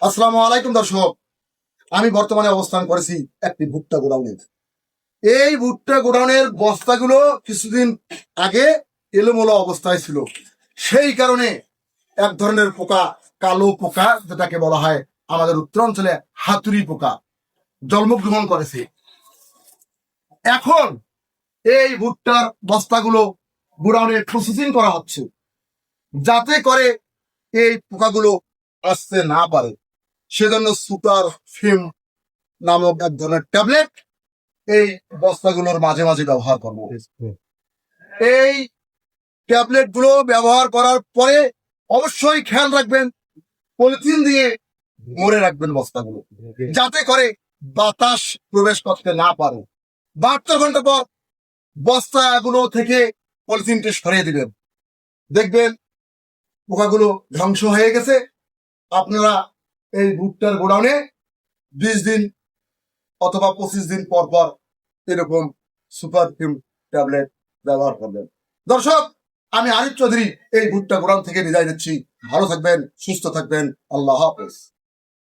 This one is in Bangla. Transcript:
আসসালামু আলাইকুম দর্শক, আমি বর্তমানে অবস্থান করেছি একটি ভুট্টা গোডাউনে। এই ভুট্টা গোডাউনের বস্তাগুলো কিছুদিন আগে এলোমেলো অবস্থায় ছিল। সেই কারণে এক ধরনের পোকা, কালো পোকা যেটাকে বলা হয় আমাদের উত্তরাঞ্চলে হাতুড়ি পোকা, জন্মগ্রহণ করেছে। এখন এই ভুট্টার বস্তাগুলো গোডাউনে প্রসেসিং করা হচ্ছে, যাতে করে এই পোকাগুলো আসতে না পারে। সেজন্য সুপার ফিম নামক এক ধরনের ট্যাবলেট এই বস্তাগুলোর মাঝে মাঝে ব্যবহার করব। এই ট্যাবলেট গুলো ব্যবহার করার পরে অবশ্যই খেয়াল রাখবেন, পলিথিন দিয়ে মুড়ে রাখবেন বস্তাগুলো, যাতে করে বাতাস প্রবেশ করতে না পারে। 72 ঘন্টা পর বস্তাগুলো থেকে পলিথিনটি সরিয়ে দিবেন, দেখবেন পোকাগুলো ধ্বংস হয়ে গেছে। আপনারা এই ভুট্টার গোডাউনে 20 দিন অথবা 25 দিন পর পর এরকম সুপার ফিম ট্যাবলেট ব্যবহার করবেন। দর্শক, আমি আরিফ চৌধুরী এই ভুট্টা গোডাউন থেকে বিদায় নিচ্ছি। ভালো থাকবেন, সুস্থ থাকবেন। আল্লাহ হাফেজ।